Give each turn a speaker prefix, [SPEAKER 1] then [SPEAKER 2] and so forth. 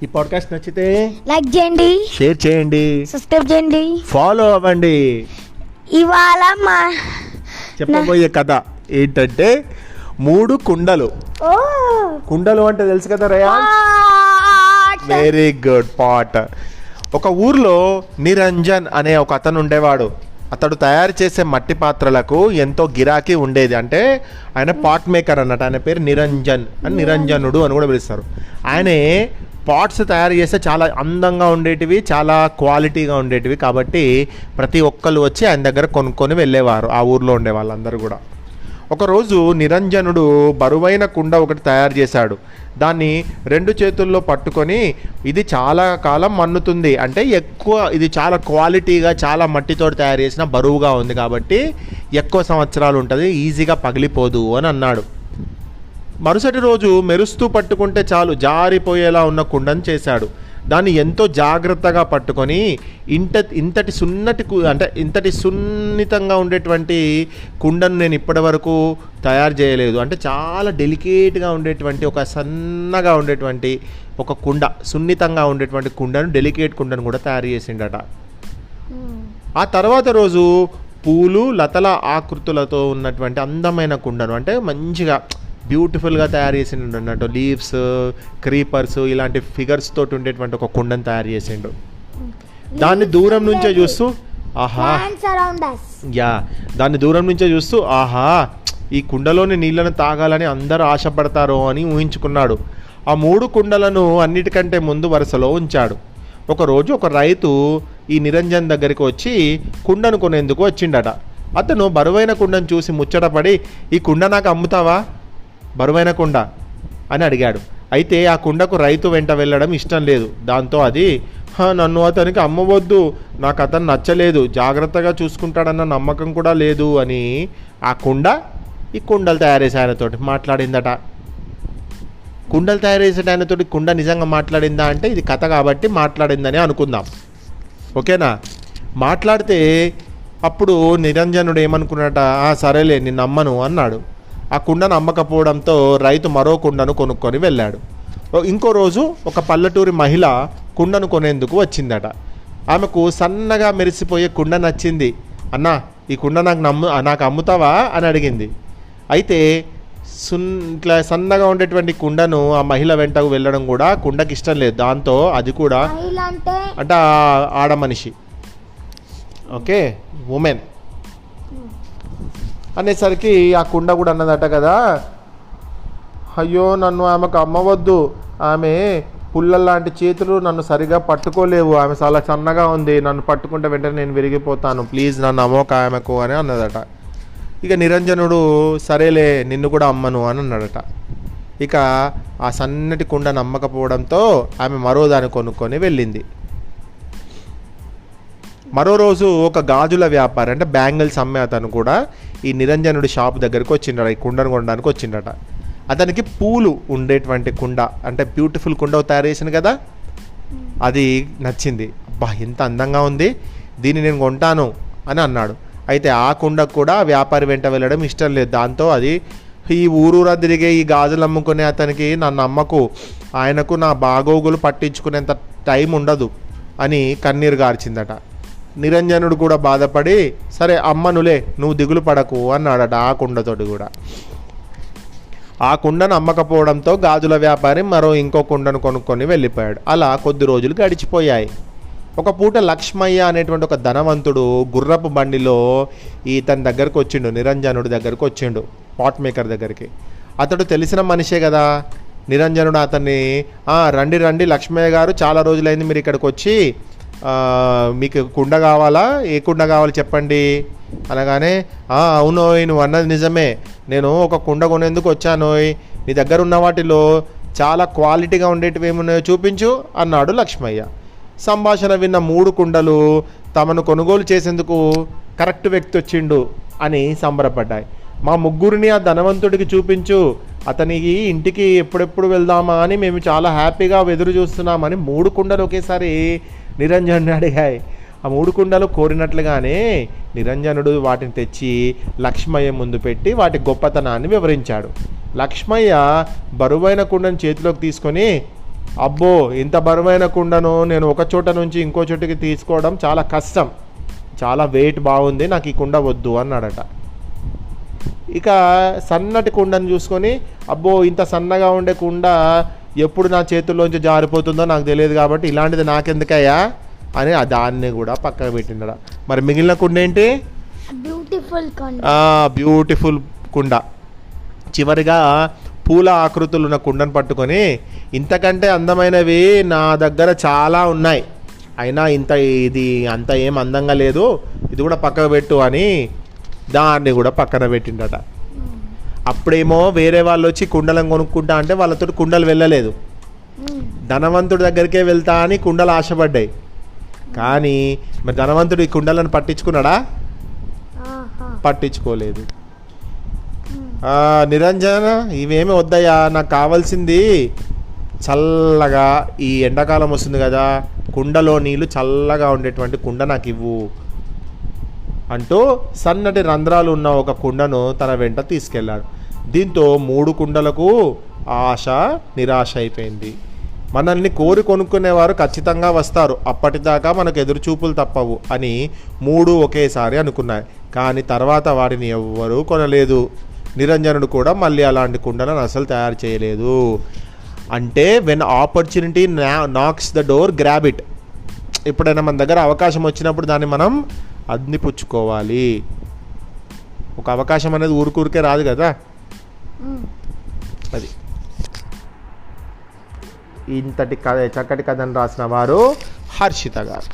[SPEAKER 1] ఈ పాడ్కాస్ట్ నచ్చితే
[SPEAKER 2] లైక్ చేయండి,
[SPEAKER 1] షేర్ చేయండి,
[SPEAKER 2] సబ్స్క్రైబ్ చేయండి,
[SPEAKER 1] ఫాలో అవ్వండి.
[SPEAKER 2] ఇవాళ
[SPEAKER 1] చెప్పబోయే కథ ఏంటంటే 3 కుండలు. కుండలు అంటే తెలుసు కదా రేయాన్? Very good, pot. ఒక ఊర్లో నిరంజన్ అనే ఒక అతను ఉండేవాడు. అతడు తయారు చేసే మట్టి పాత్రలకు ఎంతో గిరాకీ ఉండేది. అంటే ఆయన పాట్ మేకర్ అన్నట్టు. ఆయన పేరు నిరంజన్ అని, నిరంజనుడు అని కూడా పిలుస్తారు. ఆయనే పాట్స్ తయారు చేస్తే చాలా అందంగా ఉండేటివి, చాలా క్వాలిటీగా ఉండేటివి. కాబట్టి ప్రతి ఒక్కరు వచ్చి ఆయన దగ్గర కొనుక్కొని వెళ్ళేవారు, ఆ ఊర్లో ఉండే వాళ్ళందరూ కూడా. ఒకరోజు నిరంజనుడు బరువైన కుండ ఒకటి తయారు చేశాడు. దాన్ని 2 చేతుల్లో పట్టుకొని, ఇది చాలా కాలం మన్నుతుంది, అంటే ఇది చాలా క్వాలిటీగా, చాలా మట్టితో తయారు చేసిన బరువుగా ఉంది కాబట్టి ఎక్కువ సంవత్సరాలు ఉంటుంది, ఈజీగా పగిలిపోదు అని అన్నాడు. మరుసటి రోజు మెరుస్తూ పట్టుకుంటే చాలు జారిపోయేలా ఉన్న కుండను చేశాడు. దాన్ని ఎంతో జాగ్రత్తగా పట్టుకొని ఇంతటి సున్నితంగా ఉండేటువంటి కుండను నేను ఇప్పటి వరకు తయారు చేయలేదు. అంటే చాలా డెలికేట్గా ఉండేటువంటి, ఒక సన్నగా ఉండేటువంటి ఒక కుండ, సున్నితంగా ఉండేటువంటి కుండను, డెలికేట్ కుండను కూడా తయారు చేసిండట. ఆ తర్వాత రోజు పూలు లతల ఆకృతులతో ఉన్నటువంటి అందమైన కుండను, అంటే మంచిగా బ్యూటిఫుల్గా తయారు చేసిండు అన్నట్టు. లీవ్స్, క్రీపర్స్ ఇలాంటి ఫిగర్స్ తోటి ఉండేటువంటి ఒక కుండను తయారు చేసిండు. దాన్ని దూరం నుంచే చూస్తూ దాన్ని దూరం నుంచే చూస్తూ ఆహా, ఈ కుండలోని నీళ్ళను తాగాలని అందరూ ఆశపడతారో అని ఊహించుకున్నాడు. ఆ 3 కుండలను అన్నిటికంటే ముందు వరుసలో ఉంచాడు. ఒకరోజు ఒక రైతు ఈ నిరంజన్ దగ్గరికి వచ్చి కుండను కొనేందుకు వచ్చిండట. అతను బరువైన కుండను చూసి ముచ్చటపడి, ఈ కుండ నాకు అమ్ముతావా, బరువైన కుండ అని అడిగాడు. అయితే ఆ కుండకు రైతు వెంట వెళ్ళడం ఇష్టం లేదు. దాంతో అది, నన్ను అతనికి అమ్మవద్దు, నాకు అతను నచ్చలేదు, జాగ్రత్తగా చూసుకుంటాడన్న నమ్మకం కూడా లేదు అని ఈ కుండలు తయారు చేసే ఆయనతోటి మాట్లాడిందట. కుండలు తయారు చేసే ఆయనతోటి కుండ నిజంగా మాట్లాడిందా అంటే ఇది కథ కాబట్టి మాట్లాడిందని అనుకుందాం, ఓకేనా? మాట్లాడితే అప్పుడు నిరంజనుడు ఏమనుకున్నట, సరేలే నిన్ను నమ్మను అన్నాడు. ఆ కుండను అమ్మకపోవడంతో రైతు మరో కుండను కొనుక్కొని వెళ్ళాడు. ఇంకో రోజు ఒక పల్లెటూరి మహిళ కుండను కొనేందుకు వచ్చిందట. ఆమెకు సన్నగా మెరిసిపోయే కుండ నచ్చింది. అన్నా, ఈ కుండ నాకు అమ్ముతావా అని అడిగింది. అయితే ఇట్లా సన్నగా ఉండేటువంటి కుండను ఆ మహిళ వెంటకు వెళ్ళడం కూడా కుండకి ఇష్టం లేదు. దాంతో అది కూడా అంటే ఆడ మనిషి, ఓకే, ఉమెన్ అనేసరికి ఆ కుండ కూడా అన్నదట కదా, అయ్యో నన్ను ఆమెకు అమ్మవద్దు, ఆమె పుల్లల్లాంటి చేతులు నన్ను సరిగా పట్టుకోలేవు, ఆమె చాలా సన్నగా ఉంది, నన్ను పట్టుకుంటే వెంటనే నేను విరిగిపోతాను, ప్లీజ్ నన్ను అమ్మోక ఆమెకు అని అన్నదట. ఇక నిరంజనుడు సరేలే నిన్ను కూడా అమ్మను అని అన్నాడట. ఇక ఆ సన్నటి కుండను అమ్మకపోవడంతో ఆమె మరో దాన్ని కొనుక్కొని వెళ్ళింది. మరో రోజు ఒక గాజుల వ్యాపారి, అంటే బ్యాంగిల్స్ అమ్మే అతను కూడా ఈ నిరంజనుడి షాప్ దగ్గరికి వచ్చిండట, ఈ కుండను కొనడానికి వచ్చిండట. అతనికి పూలు ఉండేటువంటి కుండ, అంటే బ్యూటిఫుల్ కుండ తయారు చేసింది కదా, అది నచ్చింది. అబ్బా ఎంత అందంగా ఉంది, దీన్ని నేను కొంటాను అని అన్నాడు. అయితే ఆ కుండకు కూడా వ్యాపారి వెంట వెళ్ళడం ఇష్టం లేదు. దాంతో అది, ఈ ఊరూరా తిరిగే ఈ గాజులు అమ్ముకునే అతనికి నన్ను అమ్మకు, ఆయనకు నా బాగోగులు పట్టించుకునేంత టైం ఉండదు అని కన్నీరు గార్చిందట. నిరంజనుడు కూడా బాధపడి, సరే అమ్మనులే, నువ్వు దిగులు పడకు అన్నాడట ఆ కుండతోటి కూడా. ఆ కుండను అమ్మకపోవడంతో గాజుల వ్యాపారి ఇంకో కుండను కొనుక్కొని వెళ్ళిపోయాడు. అలా కొద్ది రోజులు గడిచిపోయాయి. ఒక పూట లక్ష్మయ్య అనేటువంటి ఒక ధనవంతుడు గుర్రపు బండిలో ఇతని దగ్గరకు వచ్చిండు, నిరంజనుడి దగ్గరకు వచ్చిండు, పాట్ మేకర్ దగ్గరికి. అతడు తెలిసిన మనిషే కదా. నిరంజనుడు అతన్ని, రండి రండి లక్ష్మయ్య గారు, చాలా రోజులైంది మీరు ఇక్కడికి వచ్చి, మీకు కుండ కావాలా, ఏ కుండ కావాలి చెప్పండి అనగానే, అవునోయ్ నువ్వు అన్నది నిజమే, నేను ఒక కుండ కొనేందుకు వచ్చానోయ్, నీ దగ్గర ఉన్న వాటిలో చాలా క్వాలిటీగా ఉండేటివి ఏమున్నాయో చూపించు అన్నాడు లక్ష్మయ్య. సంభాషణ విన్న 3 కుండలు తమను కొనుగోలు చేసేందుకు కరెక్ట్ వ్యక్తి వచ్చిండు అని సంబరపడ్డాయి. మా ముగ్గురిని ఆ ధనవంతుడికి చూపించు, అతనికి ఇంటికి ఎప్పుడెప్పుడు వెళ్దామా అని మేము చాలా హ్యాపీగా ఎదురు చూస్తున్నామని 3 కుండలు ఒకేసారి నిరంజనుడిని అడిగాయి. ఆ 3 కుండలు కోరినట్లుగానే నిరంజనుడు వాటిని తెచ్చి లక్ష్మయ్య ముందు పెట్టి వాటి గొప్పతనాన్ని వివరించాడు. లక్ష్మయ్య బరువైన కుండను చేతిలోకి తీసుకొని, అబ్బో ఇంత బరువైన కుండను నేను ఒక చోట నుంచి ఇంకో చోటుకి తీసుకోవడం చాలా కష్టం, చాలా వెయిట్ బాగుంది, నాకు ఈ కుండ వద్దు అన్నాడట. ఇక సన్నటి కుండను చూసుకొని అబ్బో ఇంత సన్నగా ఉండే కుండ ఎప్పుడు నా చేతుల్లోంచి జారిపోతుందో నాకు తెలియదు కాబట్టి ఇలాంటిది నాకెందుకయ్యా అని దాన్ని కూడా పక్కకు పెట్టిండట. మరి మిగిలిన కుండ ఏంటి?
[SPEAKER 2] బ్యూటిఫుల్
[SPEAKER 1] బ్యూటిఫుల్ కుండ. చివరిగా పూల ఆకృతులు ఉన్న కుండను పట్టుకొని ఇంతకంటే అందమైనవి నా దగ్గర చాలా ఉన్నాయి, అయినా ఇది అంత ఏం అందంగా లేదు, ఇది కూడా పక్కకు పెట్టు అని దాన్ని కూడా పక్కన పెట్టిండట. అప్పుడేమో వేరే వాళ్ళు వచ్చి కుండలను కొనుక్కుంటా అంటే వాళ్ళతో కుండలు వెళ్ళలేదు, ధనవంతుడి దగ్గరికే వెళ్తా అని కుండలు ఆశపడ్డాయి. కానీ మరి ధనవంతుడు ఈ కుండలను పట్టించుకున్నాడా? పట్టించుకోలేదు. నిరంజన ఇవేమీ వద్దయ్యా, నాకు కావాల్సింది చల్లగా, ఈ ఎండాకాలం వస్తుంది కదా, కుండలో నీళ్ళు చల్లగా ఉండేటువంటి కుండ నాకు ఇవ్వు అంటూ సన్నటి రంధ్రాలు ఉన్న ఒక కుండను తన వెంట తీసుకెళ్ళాడు. దీంతో 3 కుండలకు ఆశ నిరాశ అయిపోయింది. మనల్ని కోరి కొనుక్కునేవారు ఖచ్చితంగా వస్తారు, అప్పటిదాకా మనకు ఎదురు చూపులు తప్పవు అని 3 ఒకేసారి అనుకున్నాయి. కానీ తర్వాత వాటిని ఎవ్వరూ కొనలేదు. నిరంజనుడు కూడా మళ్ళీ అలాంటి కుండలను అసలు తయారు చేయలేదు. అంటే when opportunity నాక్స్ the door grab it. ఎప్పుడైనా మన దగ్గర అవకాశం వచ్చినప్పుడు దాన్ని మనం అందిపుచ్చుకోవాలి. ఒక అవకాశం అనేది ఊరికే రాదు కదా. అది ఇంతటి కథ, చక్కటి కథను రాసిన వారు హర్షిత గారు.